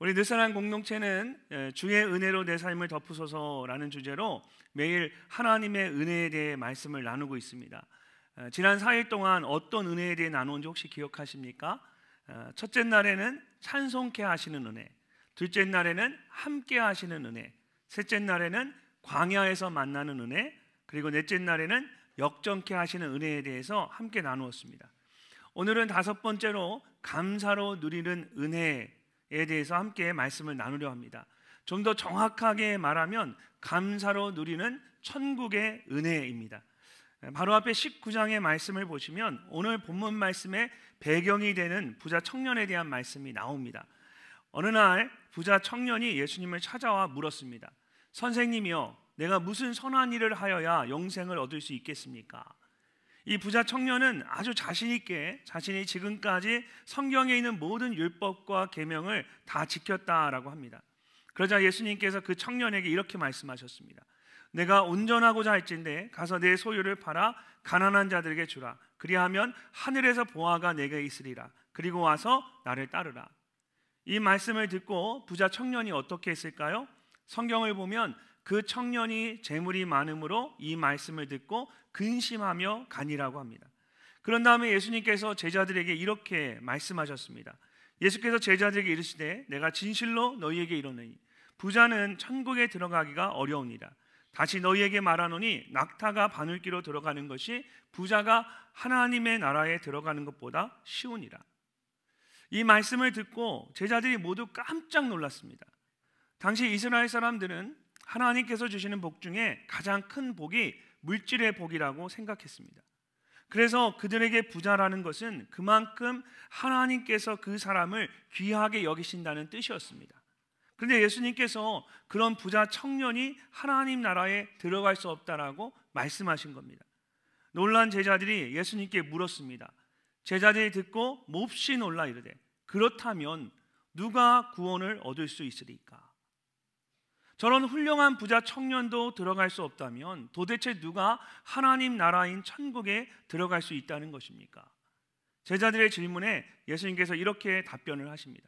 우리 늦사랑 공동체는 주의 은혜로 내 삶을 덮으소서라는 주제로 매일 하나님의 은혜에 대해 말씀을 나누고 있습니다. 지난 4일 동안 어떤 은혜에 대해 나누는지 혹시 기억하십니까? 첫째 날에는 찬송케 하시는 은혜, 둘째 날에는 함께 하시는 은혜, 셋째 날에는 광야에서 만나는 은혜, 그리고 넷째 날에는 역정케 하시는 은혜에 대해서 함께 나누었습니다. 오늘은 다섯 번째로 감사로 누리는 은혜에 대해서 함께 말씀을 나누려 합니다. 좀 더 정확하게 말하면 감사로 누리는 천국의 은혜입니다. 바로 앞에 19장의 말씀을 보시면 오늘 본문 말씀의 배경이 되는 부자 청년에 대한 말씀이 나옵니다. 어느 날 부자 청년이 예수님을 찾아와 물었습니다. 선생님이여, 내가 무슨 선한 일을 하여야 영생을 얻을 수 있겠습니까? 이 부자 청년은 아주 자신 있게 자신이 지금까지 성경에 있는 모든 율법과 계명을 다 지켰다라고 합니다. 그러자 예수님께서 그 청년에게 이렇게 말씀하셨습니다. 내가 온전하고자 할진대 가서 내 소유를 팔아 가난한 자들에게 주라. 그리하면 하늘에서 보화가 내게 있으리라. 그리고 와서 나를 따르라. 이 말씀을 듣고 부자 청년이 어떻게 했을까요? 성경을 보면 그 청년이 재물이 많음으로 이 말씀을 듣고 근심하며 가니라고 합니다. 그런 다음에 예수님께서 제자들에게 이렇게 말씀하셨습니다. 예수께서 제자들에게 이르시되 내가 진실로 너희에게 이르노니 부자는 천국에 들어가기가 어려우니라. 다시 너희에게 말하노니 낙타가 바늘귀로 들어가는 것이 부자가 하나님의 나라에 들어가는 것보다 쉬우니라. 이 말씀을 듣고 제자들이 모두 깜짝 놀랐습니다. 당시 이스라엘 사람들은 하나님께서 주시는 복 중에 가장 큰 복이 물질의 복이라고 생각했습니다. 그래서 그들에게 부자라는 것은 그만큼 하나님께서 그 사람을 귀하게 여기신다는 뜻이었습니다. 그런데 예수님께서 그런 부자 청년이 하나님 나라에 들어갈 수 없다라고 말씀하신 겁니다. 놀란 제자들이 예수님께 물었습니다. 제자들이 듣고 몹시 놀라 이르되 그렇다면 누가 구원을 얻을 수 있으리까? 저런 훌륭한 부자 청년도 들어갈 수 없다면 도대체 누가 하나님 나라인 천국에 들어갈 수 있다는 것입니까? 제자들의 질문에 예수님께서 이렇게 답변을 하십니다.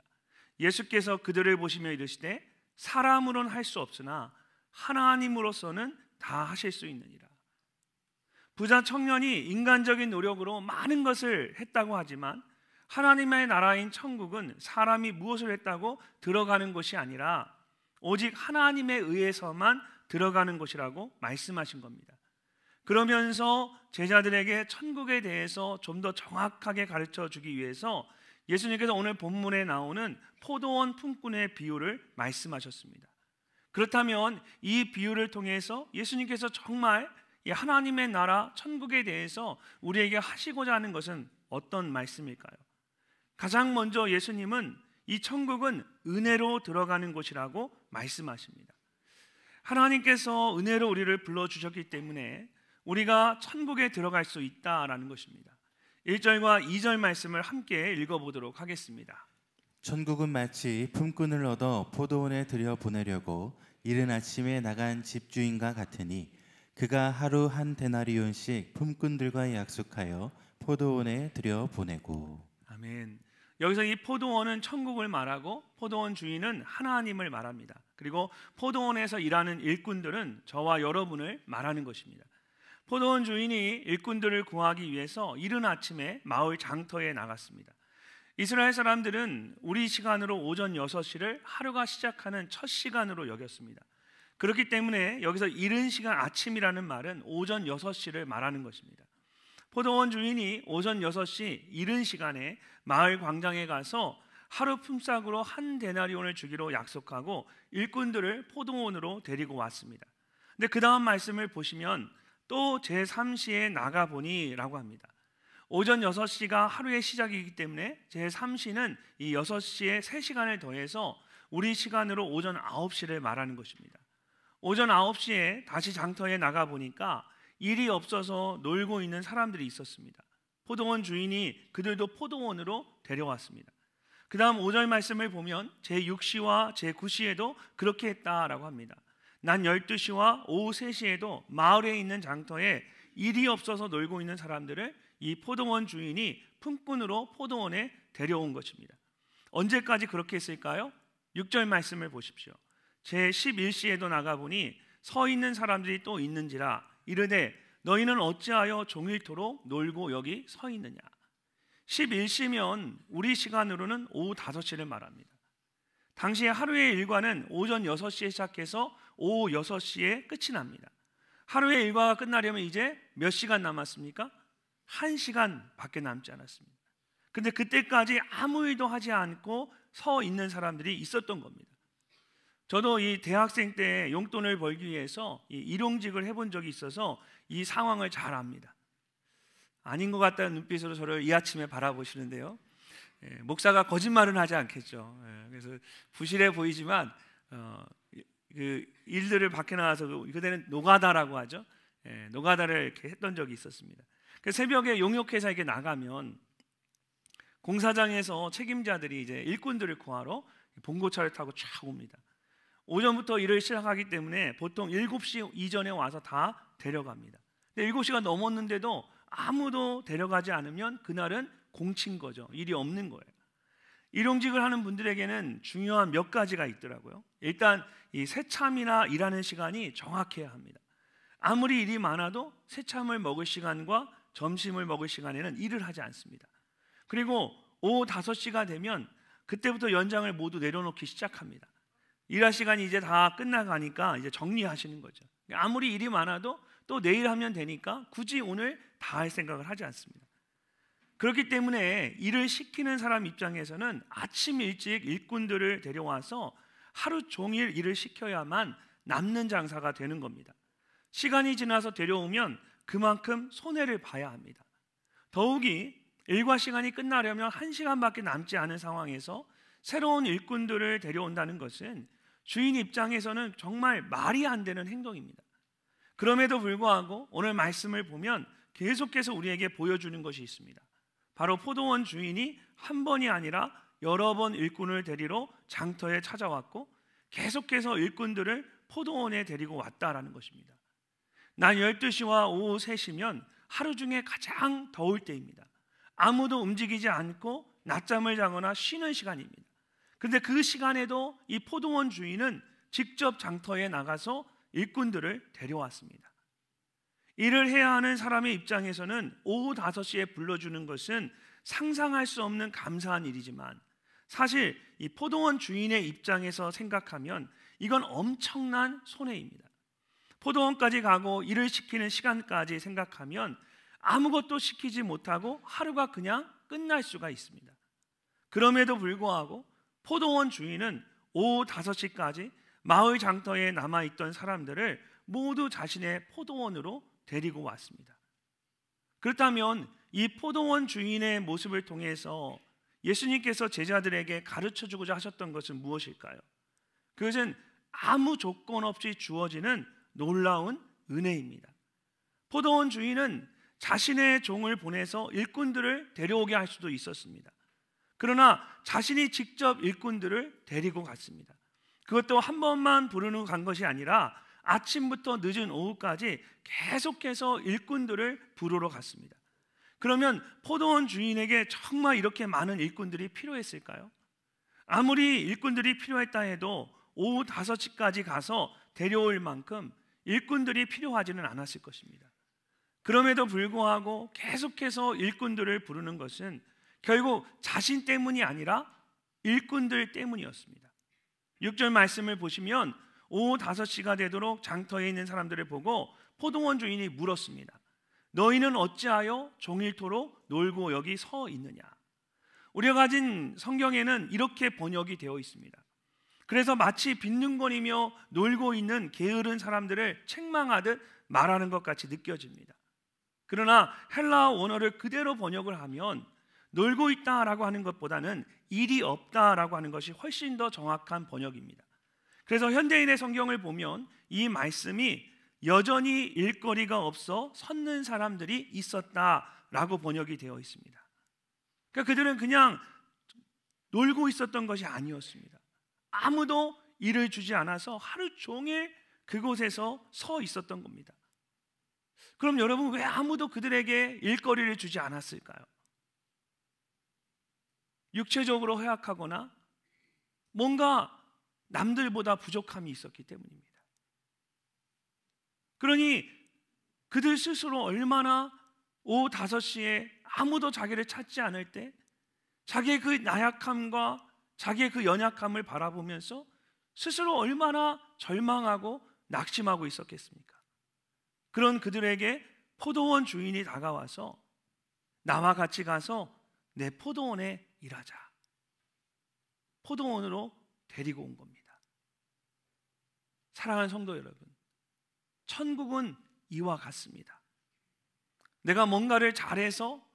예수께서 그들을 보시며 이르시되 사람으로는 할 수 없으나 하나님으로서는 다 하실 수 있느니라. 부자 청년이 인간적인 노력으로 많은 것을 했다고 하지만 하나님의 나라인 천국은 사람이 무엇을 했다고 들어가는 것이 아니라 오직 하나님에 의해서만 들어가는 것이라고 말씀하신 겁니다. 그러면서 제자들에게 천국에 대해서 좀 더 정확하게 가르쳐 주기 위해서 예수님께서 오늘 본문에 나오는 포도원 품꾼의 비유를 말씀하셨습니다. 그렇다면 이 비유를 통해서 예수님께서 정말 이 하나님의 나라 천국에 대해서 우리에게 하시고자 하는 것은 어떤 말씀일까요? 가장 먼저 예수님은 이 천국은 은혜로 들어가는 곳이라고 말씀하십니다. 하나님께서 은혜로 우리를 불러주셨기 때문에 우리가 천국에 들어갈 수 있다라는 것입니다. 1절과 2절 말씀을 함께 읽어보도록 하겠습니다. 천국은 마치 품꾼을 얻어 포도원에 들여보내려고 이른 아침에 나간 집주인과 같으니 그가 하루 한 데나리온씩 품꾼들과 약속하여 포도원에 들여보내고. 아멘. 여기서 이 포도원은 천국을 말하고 포도원 주인은 하나님을 말합니다. 그리고 포도원에서 일하는 일꾼들은 저와 여러분을 말하는 것입니다. 포도원 주인이 일꾼들을 구하기 위해서 이른 아침에 마을 장터에 나갔습니다. 이스라엘 사람들은 우리 시간으로 오전 6시를 하루가 시작하는 첫 시간으로 여겼습니다. 그렇기 때문에 여기서 이른 시간 아침이라는 말은 오전 6시를 말하는 것입니다. 포도원 주인이 오전 6시 이른 시간에 마을 광장에 가서 하루 품삯으로 한 데나리온을 주기로 약속하고 일꾼들을 포도원으로 데리고 왔습니다. 근데 그 다음 말씀을 보시면 또 제3시에 나가보니 라고 합니다. 오전 6시가 하루의 시작이기 때문에 제3시는 이 6시에 3시간을 더해서 우리 시간으로 오전 9시를 말하는 것입니다. 오전 9시에 다시 장터에 나가보니까 일이 없어서 놀고 있는 사람들이 있었습니다. 포도원 주인이 그들도 포도원으로 데려왔습니다. 그 다음 5절 말씀을 보면 제6시와 제9시에도 그렇게 했다라고 합니다. 낮 12시와 오후 3시에도 마을에 있는 장터에 일이 없어서 놀고 있는 사람들을 이 포도원 주인이 품꾼으로 포도원에 데려온 것입니다. 언제까지 그렇게 했을까요? 6절 말씀을 보십시오. 제 11시에도 나가보니 서 있는 사람들이 또 있는지라 이르되 너희는 어찌하여 종일토록 놀고 여기 서 있느냐. 11시면 우리 시간으로는 오후 5시를 말합니다. 당시에 하루의 일과는 오전 6시에 시작해서 오후 6시에 끝이 납니다. 하루의 일과가 끝나려면 이제 몇 시간 남았습니까? 1시간밖에 남지 않았습니다. 근데 그때까지 아무 일도 하지 않고 서 있는 사람들이 있었던 겁니다. 저도 이 대학생 때 용돈을 벌기 위해서 이 일용직을 해본 적이 있어서 이 상황을 잘 압니다. 아닌 것 같다는 눈빛으로 저를 이 아침에 바라보시는데요. 목사가 거짓말은 하지 않겠죠. 그래서 부실해 보이지만 그 일들을 밖에 나와서 그때는 노가다라고 하죠. 노가다를 이렇게 했던 적이 있었습니다. 그 새벽에 용역회사에 나가면 공사장에서 책임자들이 이제 일꾼들을 구하러 봉고차를 타고 쫙 옵니다. 오전부터 일을 시작하기 때문에 보통 7시 이전에 와서 다 데려갑니다. 근데 7시가 넘었는데도 아무도 데려가지 않으면 그날은 공친 거죠. 일이 없는 거예요. 일용직을 하는 분들에게는 중요한 몇 가지가 있더라고요. 일단 이 새참이나 일하는 시간이 정확해야 합니다. 아무리 일이 많아도 새참을 먹을 시간과 점심을 먹을 시간에는 일을 하지 않습니다. 그리고 오후 5시가 되면 그때부터 연장을 모두 내려놓기 시작합니다. 일할 시간이 이제 다 끝나가니까 이제 정리하시는 거죠. 아무리 일이 많아도 또 내일 하면 되니까 굳이 오늘 다 할 생각을 하지 않습니다. 그렇기 때문에 일을 시키는 사람 입장에서는 아침 일찍 일꾼들을 데려와서 하루 종일 일을 시켜야만 남는 장사가 되는 겁니다. 시간이 지나서 데려오면 그만큼 손해를 봐야 합니다. 더욱이 일과 시간이 끝나려면 1시간밖에 남지 않은 상황에서 새로운 일꾼들을 데려온다는 것은 주인 입장에서는 정말 말이 안 되는 행동입니다. 그럼에도 불구하고 오늘 말씀을 보면 계속해서 우리에게 보여주는 것이 있습니다. 바로 포도원 주인이 한 번이 아니라 여러 번 일꾼을 데리러 장터에 찾아왔고 계속해서 일꾼들을 포도원에 데리고 왔다라는 것입니다. 낮 12시와 오후 3시면 하루 중에 가장 더울 때입니다. 아무도 움직이지 않고 낮잠을 자거나 쉬는 시간입니다. 그런데 그 시간에도 이 포도원 주인은 직접 장터에 나가서 일꾼들을 데려왔습니다. 일을 해야 하는 사람의 입장에서는 오후 5시에 불러주는 것은 상상할 수 없는 감사한 일이지만 사실 이 포도원 주인의 입장에서 생각하면 이건 엄청난 손해입니다. 포도원까지 가고 일을 시키는 시간까지 생각하면 아무것도 시키지 못하고 하루가 그냥 끝날 수가 있습니다. 그럼에도 불구하고 포도원 주인은 오후 5시까지 마을 장터에 남아있던 사람들을 모두 자신의 포도원으로 데리고 왔습니다. 그렇다면 이 포도원 주인의 모습을 통해서 예수님께서 제자들에게 가르쳐주고자 하셨던 것은 무엇일까요? 그것은 아무 조건 없이 주어지는 놀라운 은혜입니다. 포도원 주인은 자신의 종을 보내서 일꾼들을 데려오게 할 수도 있었습니다. 그러나 자신이 직접 일꾼들을 데리고 갔습니다. 그것도 한 번만 부르는 간 것이 아니라 아침부터 늦은 오후까지 계속해서 일꾼들을 부르러 갔습니다. 그러면 포도원 주인에게 정말 이렇게 많은 일꾼들이 필요했을까요? 아무리 일꾼들이 필요했다 해도 오후 5시까지 가서 데려올 만큼 일꾼들이 필요하지는 않았을 것입니다. 그럼에도 불구하고 계속해서 일꾼들을 부르는 것은 결국 자신 때문이 아니라 일꾼들 때문이었습니다. 6절 말씀을 보시면 오후 5시가 되도록 장터에 있는 사람들을 보고 포도원 주인이 물었습니다. 너희는 어찌하여 종일토록 놀고 여기 서 있느냐? 우리가 가진 성경에는 이렇게 번역이 되어 있습니다. 그래서 마치 빈둥거리며 놀고 있는 게으른 사람들을 책망하듯 말하는 것 같이 느껴집니다. 그러나 헬라어 원어를 그대로 번역을 하면 놀고 있다라고 하는 것보다는 일이 없다라고 하는 것이 훨씬 더 정확한 번역입니다. 그래서 현대인의 성경을 보면 이 말씀이 여전히 일거리가 없어 섰는 사람들이 있었다라고 번역이 되어 있습니다. 그러니까 그들은 그냥 놀고 있었던 것이 아니었습니다. 아무도 일을 주지 않아서 하루 종일 그곳에서 서 있었던 겁니다. 그럼 여러분 왜 아무도 그들에게 일거리를 주지 않았을까요? 육체적으로 허약하거나 뭔가 남들보다 부족함이 있었기 때문입니다. 그러니 그들 스스로 얼마나 오후 5시에 아무도 자기를 찾지 않을 때 자기의 그 나약함과 자기의 그 연약함을 바라보면서 스스로 얼마나 절망하고 낙심하고 있었겠습니까? 그런 그들에게 포도원 주인이 다가와서 나와 같이 가서 내 포도원에 일하자. 포도원으로 데리고 온 겁니다. 사랑하는 성도 여러분, 천국은 이와 같습니다. 내가 뭔가를 잘해서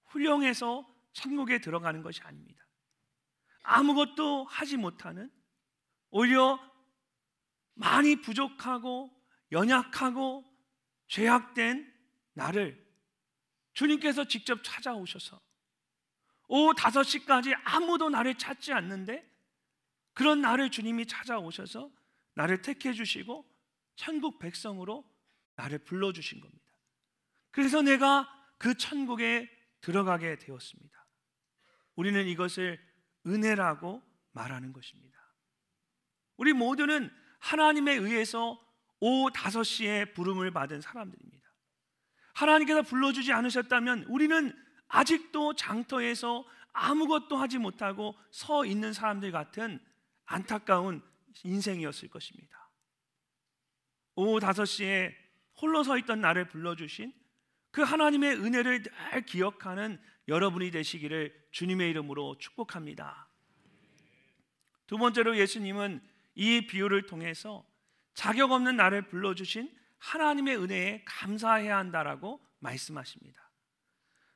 훌륭해서 천국에 들어가는 것이 아닙니다. 아무것도 하지 못하는, 오히려 많이 부족하고 연약하고 죄악된 나를 주님께서 직접 찾아오셔서 오후 5시까지 아무도 나를 찾지 않는데 그런 나를 주님이 찾아오셔서 나를 택해 주시고 천국 백성으로 나를 불러주신 겁니다. 그래서 내가 그 천국에 들어가게 되었습니다. 우리는 이것을 은혜라고 말하는 것입니다. 우리 모두는 하나님에 의해서 오후 5시에 부름을 받은 사람들입니다. 하나님께서 불러주지 않으셨다면 우리는 아직도 장터에서 아무것도 하지 못하고 서 있는 사람들 같은 안타까운 인생이었을 것입니다. 오후 5시에 홀로 서 있던 나를 불러주신 그 하나님의 은혜를 늘 기억하는 여러분이 되시기를 주님의 이름으로 축복합니다. 두 번째로 예수님은 이 비유를 통해서 자격 없는 나를 불러주신 하나님의 은혜에 감사해야 한다라고 말씀하십니다.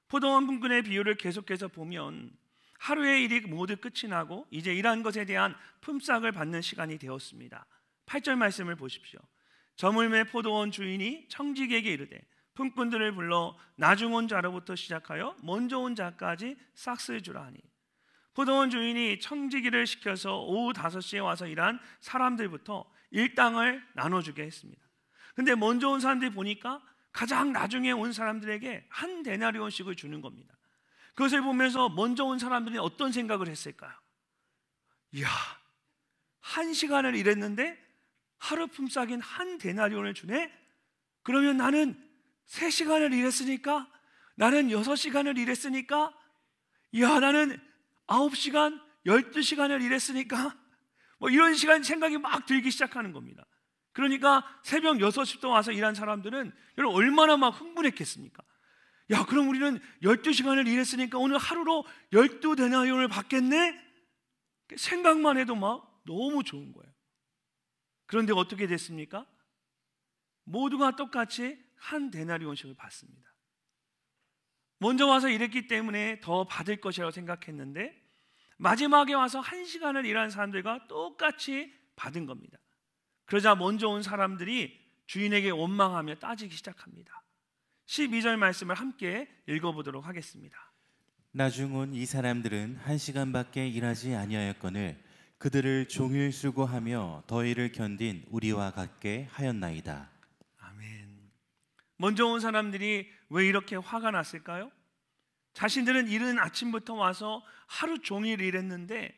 포도원 분꾼의 비유를 계속해서 보면 하루의 일이 모두 끝이 나고 이제 일한 것에 대한 품삯을 받는 시간이 되었습니다. 8절 말씀을 보십시오. 저물매 포도원 주인이 청지기에게 이르되 품꾼들을 불러 나중 온 자로부터 시작하여 먼저 온 자까지 싹쓸이 주라 하니, 포도원 주인이 청지기를 시켜서 오후 5시에 와서 일한 사람들부터 일당을 나눠주게 했습니다. 근데 먼저 온 사람들이 보니까 가장 나중에 온 사람들에게 한 데나리온씩을 주는 겁니다. 그것을 보면서 먼저 온 사람들이 어떤 생각을 했을까요? 이야, 1시간을 일했는데 하루 품삯인 한 데나리온을 주네? 그러면 나는 3시간을 일했으니까, 나는 6시간을 일했으니까, 이야, 나는 9시간, 12시간을 일했으니까, 뭐 이런 시간 생각이 막 들기 시작하는 겁니다. 그러니까 새벽 6시부터 와서 일한 사람들은 여러분 얼마나 막 흥분했겠습니까? 야, 그럼 우리는 12시간을 일했으니까 오늘 하루로 12데나리온을 받겠네? 생각만 해도 막 너무 좋은 거예요. 그런데 어떻게 됐습니까? 모두가 똑같이 한 데나리온씩을 받습니다. 먼저 와서 일했기 때문에 더 받을 것이라고 생각했는데 마지막에 와서 1시간을 일한 사람들과 똑같이 받은 겁니다. 그러자 먼저 온 사람들이 주인에게 원망하며 따지기 시작합니다. 12절 말씀을 함께 읽어보도록 하겠습니다. 나중 온 이 사람들은 1시간밖에 일하지 아니하였거늘 그들을 종일 수고하며 더위를 견딘 우리와 같게 하였나이다. 아멘. 먼저 온 사람들이 왜 이렇게 화가 났을까요? 자신들은 이른 아침부터 와서 하루 종일 일했는데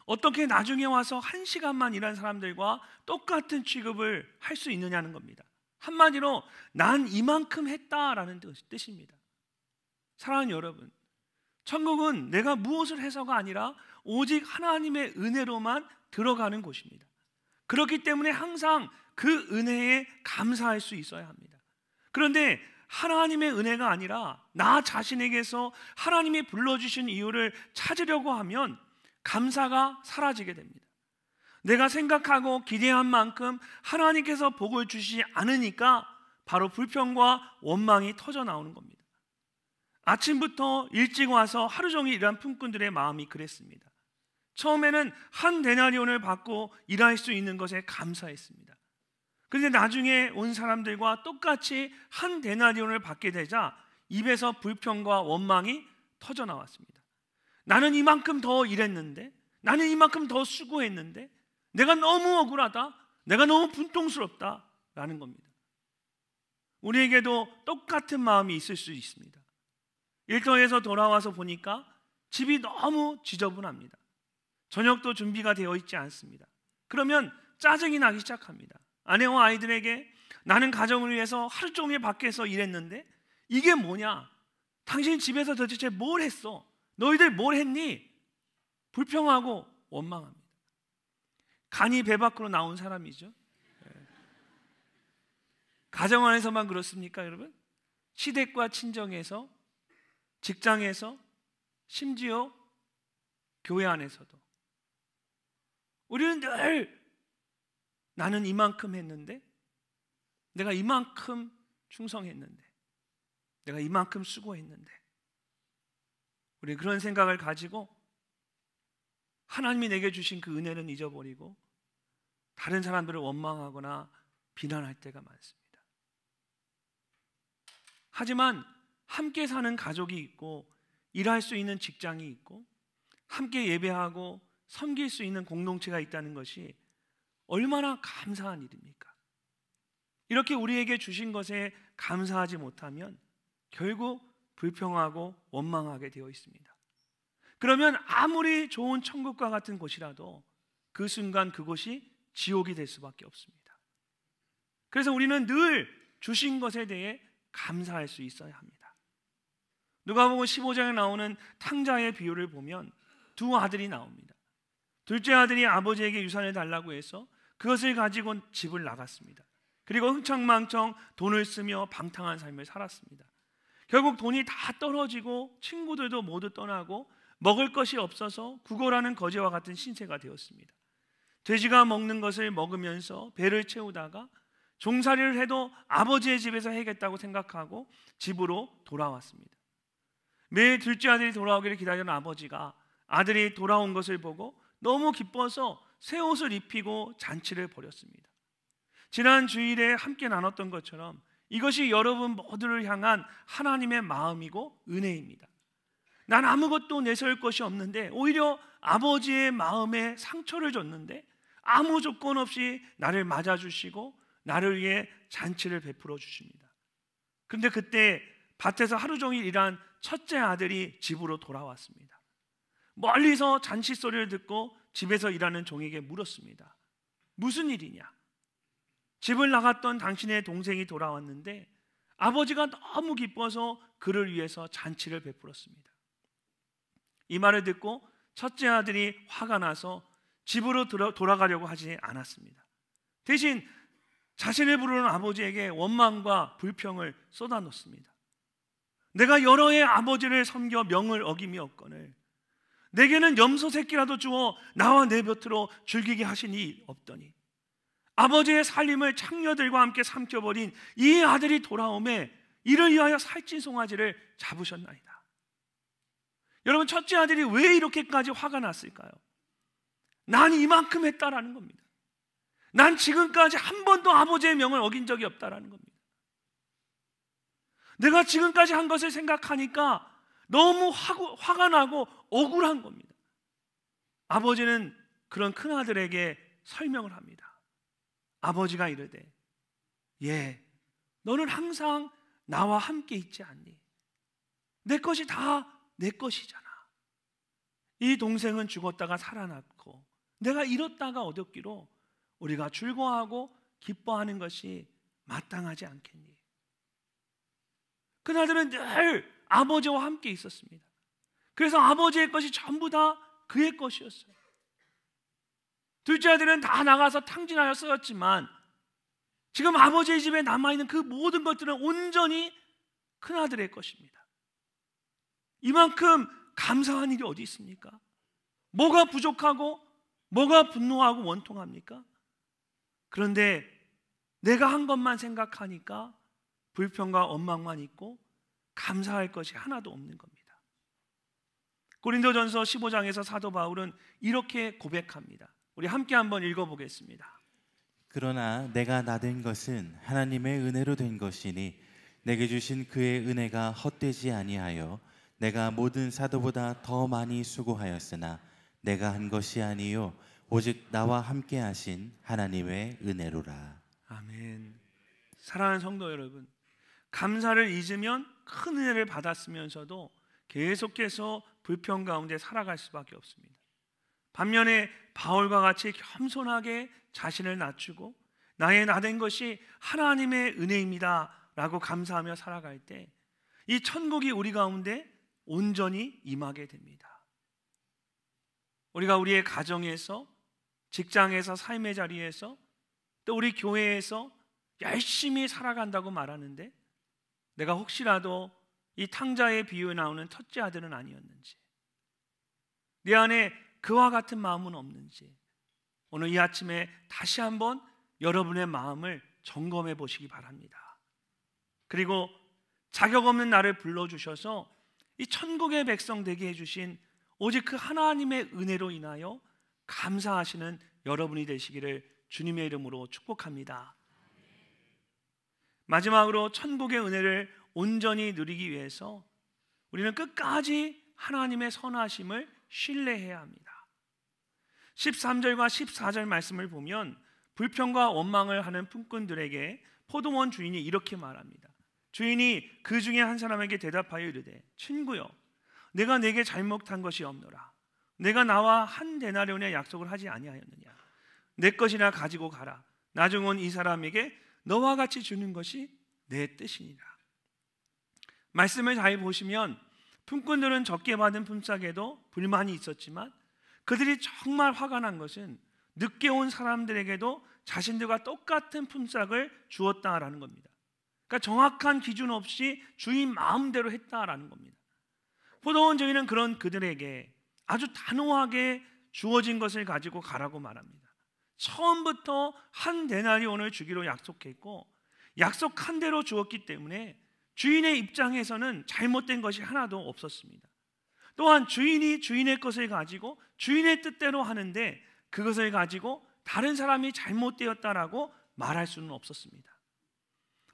어떻게 나중에 와서 1시간만 일한 사람들과 똑같은 취급을 할 수 있느냐는 겁니다. 한마디로 난 이만큼 했다라는 뜻입니다. 사랑하는 여러분, 천국은 내가 무엇을 해서가 아니라 오직 하나님의 은혜로만 들어가는 곳입니다. 그렇기 때문에 항상 그 은혜에 감사할 수 있어야 합니다. 그런데 하나님의 은혜가 아니라 나 자신에게서 하나님이 불러주신 이유를 찾으려고 하면 감사가 사라지게 됩니다. 내가 생각하고 기대한 만큼 하나님께서 복을 주시지 않으니까 바로 불평과 원망이 터져 나오는 겁니다. 아침부터 일찍 와서 하루 종일 일한 품꾼들의 마음이 그랬습니다. 처음에는 한 데나리온을 받고 일할 수 있는 것에 감사했습니다. 그런데 나중에 온 사람들과 똑같이 한 데나리온을 받게 되자 입에서 불평과 원망이 터져 나왔습니다. 나는 이만큼 더 일했는데, 나는 이만큼 더 수고했는데, 내가 너무 억울하다, 내가 너무 분통스럽다라는 겁니다. 우리에게도 똑같은 마음이 있을 수 있습니다. 일터에서 돌아와서 보니까 집이 너무 지저분합니다. 저녁도 준비가 되어 있지 않습니다. 그러면 짜증이 나기 시작합니다. 아내와 아이들에게 나는 가정을 위해서 하루 종일 밖에서 일했는데 이게 뭐냐? 당신 집에서 도대체 뭘 했어? 너희들 뭘 했니? 불평하고 원망합니다. 간이 배 밖으로 나온 사람이죠. 가정 안에서만 그렇습니까, 여러분? 시댁과 친정에서, 직장에서, 심지어 교회 안에서도 우리는 늘 나는 이만큼 했는데, 내가 이만큼 충성했는데, 내가 이만큼 수고했는데, 우리 그런 생각을 가지고 하나님이 내게 주신 그 은혜는 잊어버리고 다른 사람들을 원망하거나 비난할 때가 많습니다. 하지만 함께 사는 가족이 있고 일할 수 있는 직장이 있고 함께 예배하고 섬길 수 있는 공동체가 있다는 것이 얼마나 감사한 일입니까? 이렇게 우리에게 주신 것에 감사하지 못하면 결국 불평하고 원망하게 되어 있습니다. 그러면 아무리 좋은 천국과 같은 곳이라도 그 순간 그곳이 지옥이 될 수밖에 없습니다. 그래서 우리는 늘 주신 것에 대해 감사할 수 있어야 합니다. 누가복음 15장에 나오는 탕자의 비유를 보면 두 아들이 나옵니다. 둘째 아들이 아버지에게 유산을 달라고 해서 그것을 가지고 집을 나갔습니다. 그리고 흥청망청 돈을 쓰며 방탕한 삶을 살았습니다. 결국 돈이 다 떨어지고 친구들도 모두 떠나고 먹을 것이 없어서 구걸하는 거지와 같은 신세가 되었습니다. 돼지가 먹는 것을 먹으면서 배를 채우다가 종살이를 해도 아버지의 집에서 해야겠다고 생각하고 집으로 돌아왔습니다. 매일 둘째 아들이 돌아오기를 기다리는 아버지가 아들이 돌아온 것을 보고 너무 기뻐서 새 옷을 입히고 잔치를 벌였습니다. 지난 주일에 함께 나눴던 것처럼 이것이 여러분 모두를 향한 하나님의 마음이고 은혜입니다. 난 아무것도 내세울 것이 없는데 오히려 아버지의 마음에 상처를 줬는데 아무 조건 없이 나를 맞아주시고 나를 위해 잔치를 베풀어 주십니다. 그런데 그때 밭에서 하루 종일 일한 첫째 아들이 집으로 돌아왔습니다. 멀리서 잔치 소리를 듣고 집에서 일하는 종에게 물었습니다. 무슨 일이냐? 집을 나갔던 당신의 동생이 돌아왔는데 아버지가 너무 기뻐서 그를 위해서 잔치를 베풀었습니다. 이 말을 듣고 첫째 아들이 화가 나서 집으로 돌아가려고 하지 않았습니다. 대신 자신을 부르는 아버지에게 원망과 불평을 쏟아놓습니다. 내가 여러 해 아버지를 섬겨 명을 어김이었거늘 내게는 염소 새끼라도 주어 나와 내 곁으로 즐기게 하시니 없더니 아버지의 살림을 창녀들과 함께 삼켜버린 이 아들이 돌아오매 이를 위하여 살찐 송아지를 잡으셨나이다. 여러분, 첫째 아들이 왜 이렇게까지 화가 났을까요? 난 이만큼 했다라는 겁니다. 난 지금까지 한 번도 아버지의 명을 어긴 적이 없다라는 겁니다. 내가 지금까지 한 것을 생각하니까 너무 화가 나고 억울한 겁니다. 아버지는 그런 큰아들에게 설명을 합니다. 아버지가 이르되 예, 너는 항상 나와 함께 있지 않니? 내 것이 다 내 것이잖아. 이 동생은 죽었다가 살아났고 내가 잃었다가 얻었기로 우리가 즐거워하고 기뻐하는 것이 마땅하지 않겠니? 그날들은 늘 아버지와 함께 있었습니다. 그래서 아버지의 것이 전부 다 그의 것이었어요. 둘째 아들은 다 나가서 탕진하여 쓰였지만 지금 아버지의 집에 남아있는 그 모든 것들은 온전히 큰아들의 것입니다. 이만큼 감사한 일이 어디 있습니까? 뭐가 부족하고 뭐가 분노하고 원통합니까? 그런데 내가 한 것만 생각하니까 불평과 원망만 있고 감사할 것이 하나도 없는 겁니다. 고린도전서 15장에서 사도 바울은 이렇게 고백합니다. 우리 함께 한번 읽어보겠습니다. 그러나 내가 나된 것은 하나님의 은혜로 된 것이니 내게 주신 그의 은혜가 헛되지 아니하여 내가 모든 사도보다 더 많이 수고하였으나 내가 한 것이 아니요 오직 나와 함께 하신 하나님의 은혜로라. 아멘. 사랑하는 성도 여러분, 감사를 잊으면 큰 은혜를 받았으면서도 계속해서 불평 가운데 살아갈 수밖에 없습니다. 반면에 바울과 같이 겸손하게 자신을 낮추고 나의 나된 것이 하나님의 은혜입니다 라고 감사하며 살아갈 때 이 천국이 우리 가운데 온전히 임하게 됩니다. 우리가 우리의 가정에서, 직장에서, 삶의 자리에서, 또 우리 교회에서 열심히 살아간다고 말하는데 내가 혹시라도 이 탕자의 비유에 나오는 첫째 아들은 아니었는지, 내 안에 그와 같은 마음은 없는지 오늘 이 아침에 다시 한번 여러분의 마음을 점검해 보시기 바랍니다. 그리고 자격 없는 나를 불러주셔서 이 천국의 백성 되게 해주신 오직 그 하나님의 은혜로 인하여 감사하시는 여러분이 되시기를 주님의 이름으로 축복합니다. 마지막으로 천국의 은혜를 온전히 누리기 위해서 우리는 끝까지 하나님의 선하심을 신뢰해야 합니다. 13절과 14절 말씀을 보면 불평과 원망을 하는 품꾼들에게 포도원 주인이 이렇게 말합니다. 주인이 그 중에 한 사람에게 대답하여 이르되 친구여, 내가 내게 잘못한 것이 없노라. 내가 나와 한 데나리온의 약속을 하지 아니하였느냐. 내 것이나 가지고 가라. 나중 온 이 사람에게 너와 같이 주는 것이 내 뜻이니라. 말씀을 잘 보시면 품꾼들은 적게 받은 품삯에도 불만이 있었지만 그들이 정말 화가 난 것은 늦게 온 사람들에게도 자신들과 똑같은 품삯을 주었다라는 겁니다. 그러니까 정확한 기준 없이 주인 마음대로 했다라는 겁니다. 포도원 주인은 그런 그들에게 아주 단호하게 주어진 것을 가지고 가라고 말합니다. 처음부터 한 데나리온을 주기로 약속했고 약속한 대로 주었기 때문에 주인의 입장에서는 잘못된 것이 하나도 없었습니다. 또한 주인이 주인의 것을 가지고 주인의 뜻대로 하는데 그것을 가지고 다른 사람이 잘못되었다라고 말할 수는 없었습니다.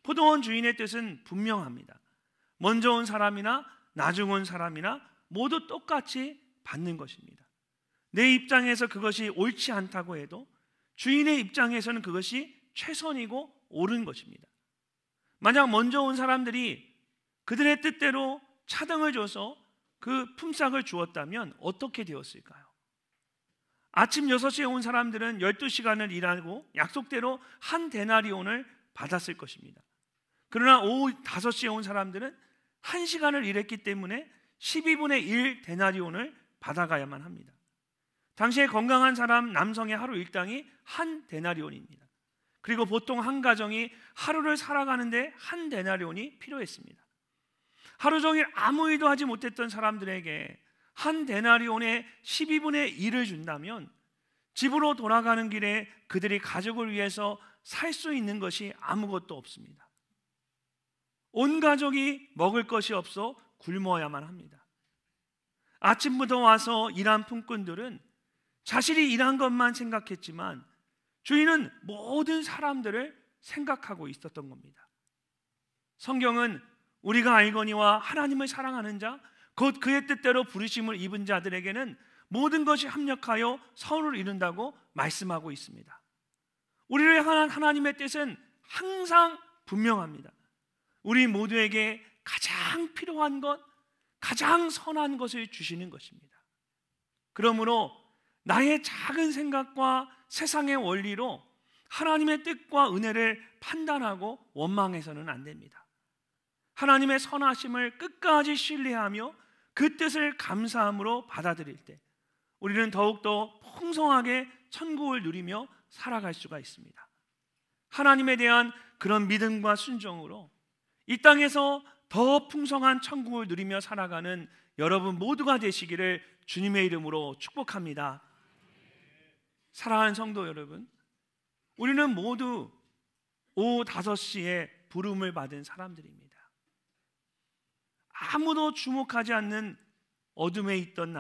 포도원 주인의 뜻은 분명합니다. 먼저 온 사람이나 나중 온 사람이나 모두 똑같이 받는 것입니다. 내 입장에서 그것이 옳지 않다고 해도 주인의 입장에서는 그것이 최선이고 옳은 것입니다. 만약 먼저 온 사람들이 그들의 뜻대로 차등을 줘서 그 품삯을 주었다면 어떻게 되었을까요? 아침 6시에 온 사람들은 12시간을 일하고 약속대로 한 데나리온을 받았을 것입니다. 그러나 오후 5시에 온 사람들은 1시간을 일했기 때문에 12분의 1 데나리온을 받아가야만 합니다. 당시에 건강한 사람 남성의 하루 일당이 한 데나리온입니다. 그리고 보통 한 가정이 하루를 살아가는데 한 데나리온이 필요했습니다. 하루 종일 아무 일도 하지 못했던 사람들에게 한 데나리온의 12분의 1을 준다면 집으로 돌아가는 길에 그들이 가족을 위해서 살 수 있는 것이 아무것도 없습니다. 온 가족이 먹을 것이 없어 굶어야만 합니다. 아침부터 와서 일한 품꾼들은 자신이 일한 것만 생각했지만 주인은 모든 사람들을 생각하고 있었던 겁니다. 성경은 우리가 알거니와 하나님을 사랑하는 자 곧 그의 뜻대로 부르심을 입은 자들에게는 모든 것이 합력하여 선을 이룬다고 말씀하고 있습니다. 우리를 향한 하나님의 뜻은 항상 분명합니다. 우리 모두에게 가장 필요한 것, 가장 선한 것을 주시는 것입니다. 그러므로 나의 작은 생각과 세상의 원리로 하나님의 뜻과 은혜를 판단하고 원망해서는 안 됩니다. 하나님의 선하심을 끝까지 신뢰하며 그 뜻을 감사함으로 받아들일 때 우리는 더욱더 풍성하게 천국을 누리며 살아갈 수가 있습니다. 하나님에 대한 그런 믿음과 순종으로 이 땅에서 더 풍성한 천국을 누리며 살아가는 여러분 모두가 되시기를 주님의 이름으로 축복합니다. 사랑하는 성도 여러분, 우리는 모두 오후 5시에 부름을 받은 사람들입니다. 아무도 주목하지 않는 어둠에 있던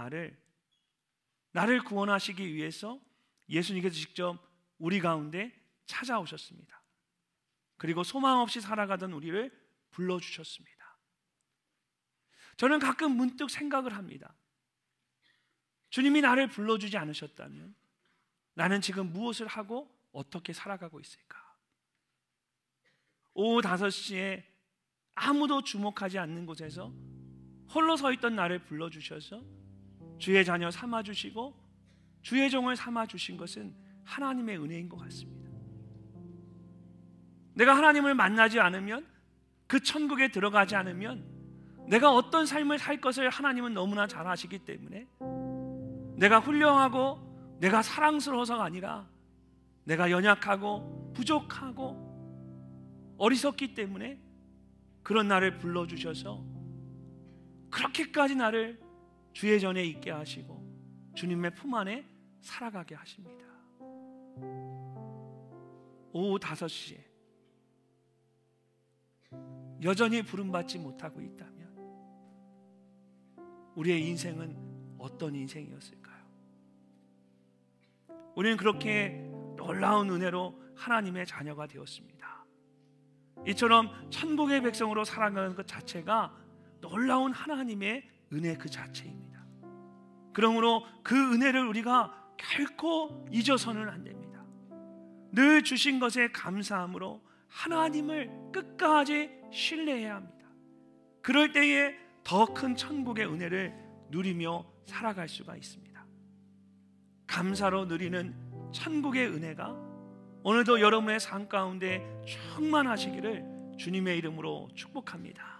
나를 구원하시기 위해서 예수님께서 직접 우리 가운데 찾아오셨습니다. 그리고 소망 없이 살아가던 우리를 불러주셨습니다. 저는 가끔 문득 생각을 합니다. 주님이 나를 불러주지 않으셨다면 나는 지금 무엇을 하고 어떻게 살아가고 있을까? 오후 5시에 아무도 주목하지 않는 곳에서 홀로 서 있던 나를 불러주셔서 주의 자녀 삼아주시고 주의 종을 삼아 주신 것은 하나님의 은혜인 것 같습니다. 내가 하나님을 만나지 않으면, 그 천국에 들어가지 않으면 내가 어떤 삶을 살 것을 하나님은 너무나 잘 아시기 때문에, 내가 훌륭하고 내가 사랑스러워서가 아니라 내가 연약하고 부족하고 어리석기 때문에 그런 나를 불러주셔서 그렇게까지 나를 주의 전에 있게 하시고 주님의 품 안에 살아가게 하십니다. 오후 5시에 여전히 부름받지 못하고 있다면 우리의 인생은 어떤 인생이었을까요? 우리는 그렇게 놀라운 은혜로 하나님의 자녀가 되었습니다. 이처럼 천국의 백성으로 살아가는 것 자체가 놀라운 하나님의 은혜 그 자체입니다. 그러므로 그 은혜를 우리가 결코 잊어서는 안 됩니다. 늘 주신 것에 감사함으로 하나님을 끝까지 신뢰해야 합니다. 그럴 때에 더 큰 천국의 은혜를 누리며 살아갈 수가 있습니다. 감사로 누리는 천국의 은혜가 오늘도 여러분의 삶 가운데 충만하시기를 주님의 이름으로 축복합니다.